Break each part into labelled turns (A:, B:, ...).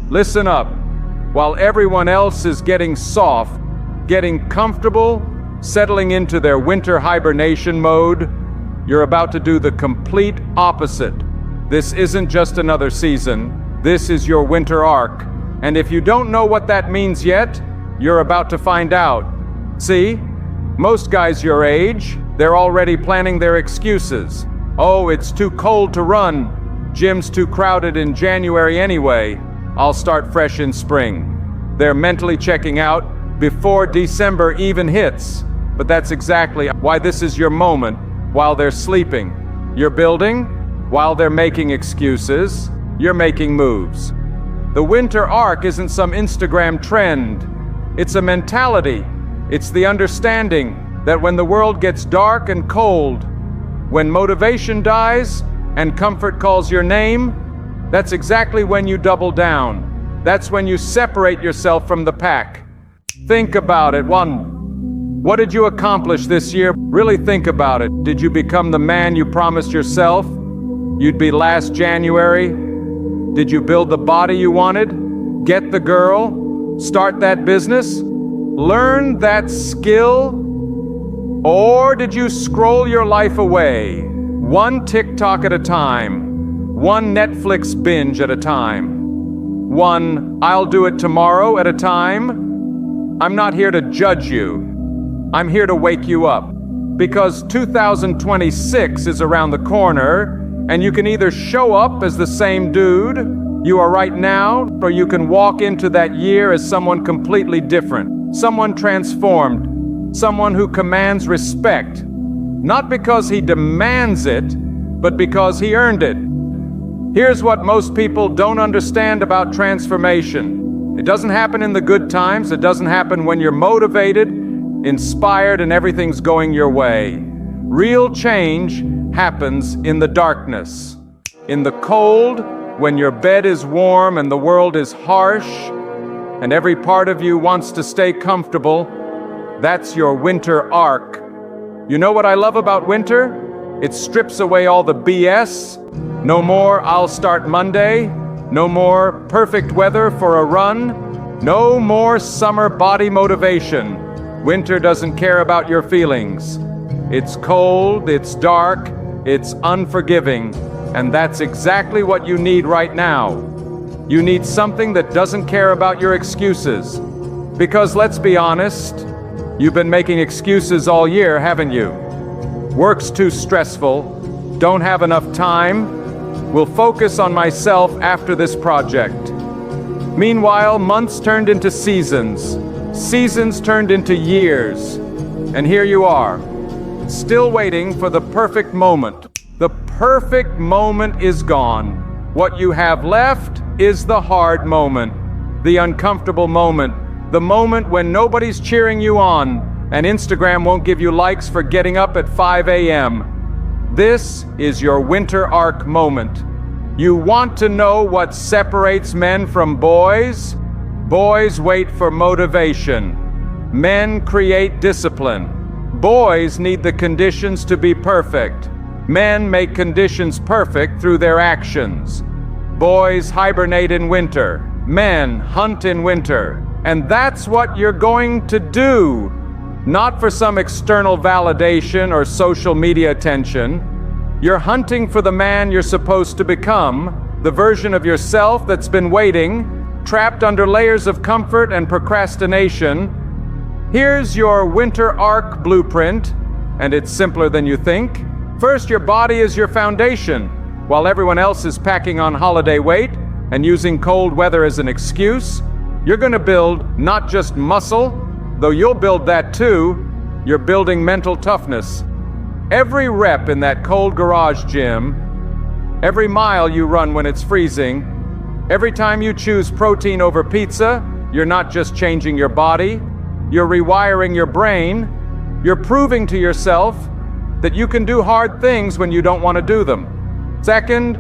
A: Listen up. While everyone else is getting soft, getting comfortable, settling into their winter hibernation mode, you're about to do the complete opposite. This isn't just another season. This is your winter arc. And if you don't know what that means yet, you're about to find out. See? Most guys your age, they're already planning their excuses. Oh, it's too cold to run. Gym's too crowded in January anyway. I'll start fresh in spring. They're mentally checking out before December even hits. But that's exactly why this is your moment while they're sleeping. You're building while they're making excuses. You're making moves. The winter arc isn't some Instagram trend. It's a mentality. It's the understanding that when the world gets dark and cold, when motivation dies and comfort calls your name, that's exactly when you double down. That's when you separate yourself from the pack. Think about it. What did you accomplish this year? Really think about it. Did you become the man you promised yourself you'd be last January? Did you build the body you wanted? Get the girl? Start that business? Learn that skill? Or did you scroll your life away, one TikTok at a time, one Netflix binge at a time, one I'll do it tomorrow at a time? I'm not here to judge you. I'm here to wake you up. Because 2026 is around the corner, and you can either show up as the same dude you are right now, or you can walk into that year as someone completely different, someone transformed, someone who commands respect, not because he demands it, but because he earned it. Here's what most people don't understand about transformation. It doesn't happen in the good times. It doesn't happen when you're motivated, inspired, and everything's going your way. Real change happens in the darkness, in the cold, when your bed is warm and the world is harsh, and every part of you wants to stay comfortable. That's your winter arc. You know what I love about winter? It strips away all the BS. No more I'll start Monday. No more perfect weather for a run. No more summer body motivation. Winter doesn't care about your feelings. It's cold, it's dark, it's unforgiving, and that's exactly what you need right now. You need something that doesn't care about your excuses. Because let's be honest, you've been making excuses all year, haven't you? Work's too stressful, don't have enough time, will focus on myself after this project. Meanwhile, months turned into seasons, seasons turned into years, and here you are, still waiting for the perfect moment. The perfect moment is gone. What you have left is the hard moment, the uncomfortable moment, the moment when nobody's cheering you on and Instagram won't give you likes for getting up at 5 a.m. This is your winter arc moment. You want to know what separates men from boys? Boys wait for motivation. Men create discipline. Boys need the conditions to be perfect. Men make conditions perfect through their actions. Boys hibernate in winter. Men hunt in winter. And that's what you're going to do. Not for some external validation or social media attention. You're hunting for the man you're supposed to become, the version of yourself that's been waiting, trapped under layers of comfort and procrastination. Here's your winter arc blueprint, and it's simpler than you think. First, your body is your foundation. While everyone else is packing on holiday weight and using cold weather as an excuse, you're going to build not just muscle, though you'll build that too, you're building mental toughness. Every rep in that cold garage gym, every mile you run when it's freezing, every time you choose protein over pizza, you're not just changing your body, you're rewiring your brain. You're proving to yourself that you can do hard things when you don't want to do them. Second,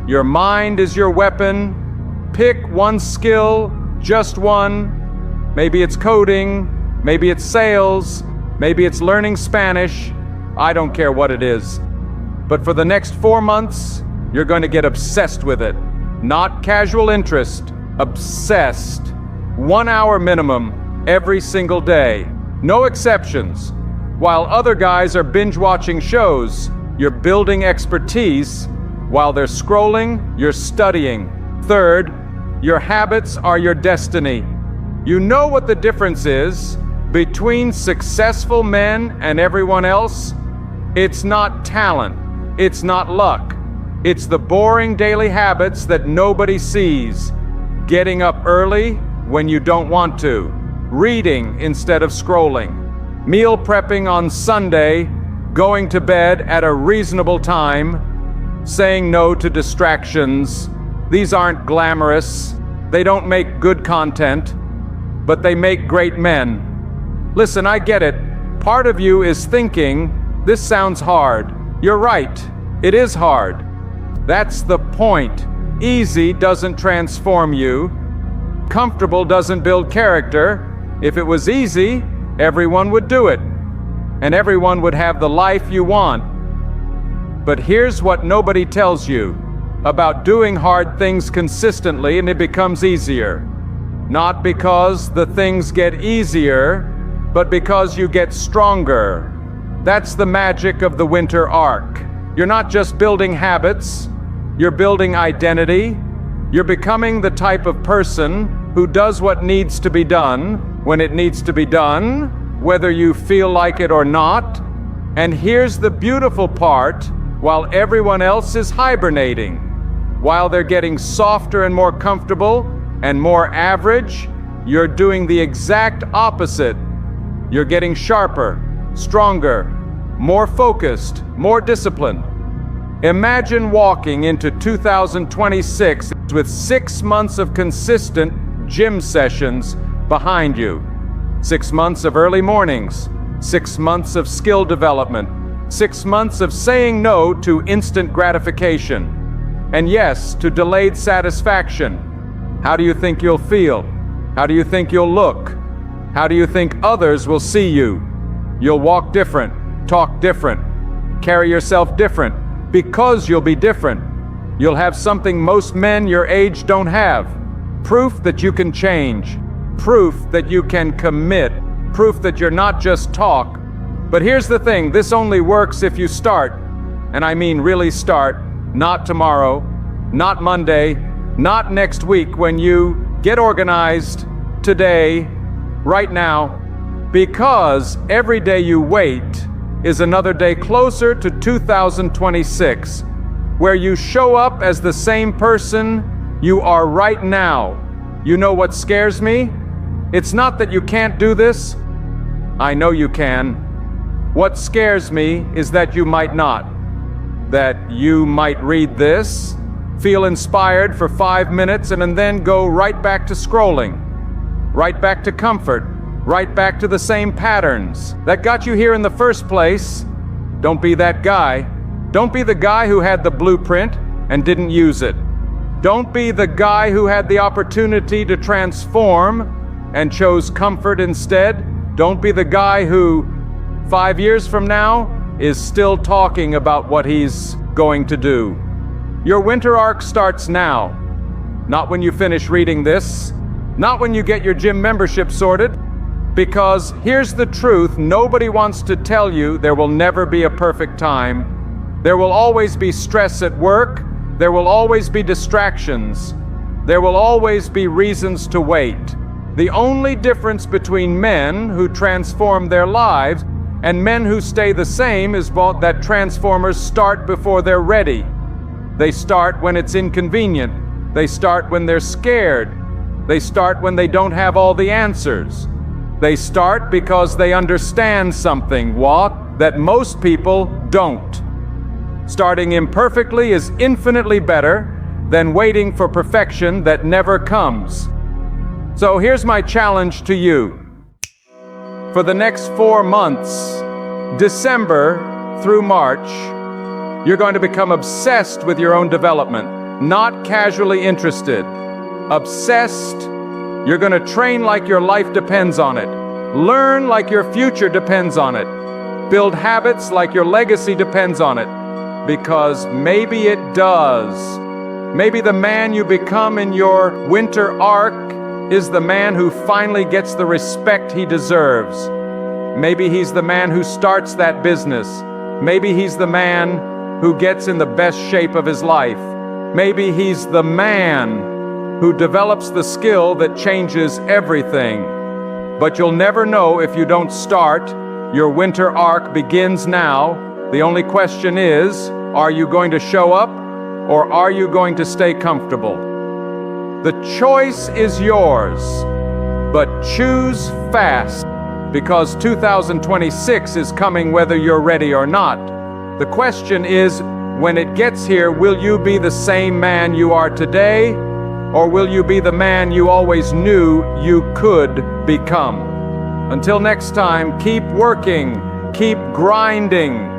A: your mind is your weapon. Pick one skill, just one. Maybe it's coding, maybe it's sales, maybe it's learning Spanish. I don't care what it is. But for the next 4 months, you're going to get obsessed with it. Not casual interest, Obsessed. 1 hour minimum every single day. No exceptions. While other guys are binge-watching shows, you're building expertise. While they're scrolling, you're studying. Third, your habits are your destiny. You know what the difference is between successful men and everyone else? It's not talent. It's not luck. It's the boring daily habits that nobody sees. Getting up early when you don't want to. Reading instead of scrolling. Meal prepping on Sunday. Going to bed at a reasonable time. Saying no to distractions. These aren't glamorous. They don't make good content, but they make great men. Listen, I get it. Part of you is thinking, this sounds hard. You're right. It is hard. That's the point. Easy doesn't transform you. Comfortable doesn't build character. If it was easy, everyone would do it. And everyone would have the life you want. But here's what nobody tells you about doing hard things consistently and it becomes easier. Not because the things get easier, but because you get stronger. That's the magic of the winter arc. You're not just building habits, you're building identity. You're becoming the type of person who does what needs to be done, when it needs to be done, whether you feel like it or not. And here's the beautiful part, while everyone else is hibernating, while they're getting softer and more comfortable and more average, you're doing the exact opposite. You're getting sharper, stronger, more focused, more disciplined. Imagine walking into 2026 with 6 months of consistent gym sessions behind you. 6 months of early mornings, 6 months of skill development, 6 months of saying no to instant gratification, and yes, to delayed satisfaction. How do you think you'll feel? How do you think you'll look? How do you think others will see you? You'll walk different, talk different, carry yourself different, because you'll be different. You'll have something most men your age don't have. Proof that you can change. Proof that you can commit. Proof that you're not just talk. But here's the thing, this only works if you start. And I mean really start. Not tomorrow, not Monday, not next week, when you get organized today, right now. Because every day you wait is another day closer to 2026, where you show up as the same person you are right now. You know what scares me? It's not that you can't do this. I know you can. What scares me is that you might not. That you might read this, feel inspired for 5 minutes, and then go right back to scrolling, right back to comfort, right back to the same patterns that got you here in the first place. Don't be that guy. Don't be the guy who had the blueprint and didn't use it. Don't be the guy who had the opportunity to transform and chose comfort instead. Don't be the guy who, 5 years from now, is still talking about what he's going to do. Your winter arc starts now. Not when you finish reading this. Not when you get your gym membership sorted. Because here's the truth, nobody wants to tell you there will never be a perfect time. There will always be stress at work. There will always be distractions. There will always be reasons to wait. The only difference between men who transform their lives and men who stay the same is that transformers start before they're ready. They start when it's inconvenient. They start when they're scared. They start when they don't have all the answers. They start because they understand something, that most people don't. Starting imperfectly is infinitely better than waiting for perfection that never comes. So here's my challenge to you. For the next 4 months, December through March, you're going to become obsessed with your own development, not casually interested. Obsessed. You're going to train like your life depends on it. Learn like your future depends on it. Build habits like your legacy depends on it. Because maybe it does. Maybe the man you become in your winter arc is the man who finally gets the respect he deserves. Maybe he's the man who starts that business. Maybe he's the man who gets in the best shape of his life. Maybe he's the man who develops the skill that changes everything. But you'll never know if you don't start. Your winter arc begins now. The only question is, are you going to show up or are you going to stay comfortable? The choice is yours, but choose fast, because 2026 is coming whether you're ready or not. The question is, when it gets here, will you be the same man you are today, or will you be the man you always knew you could become? Until next time, keep working, keep grinding,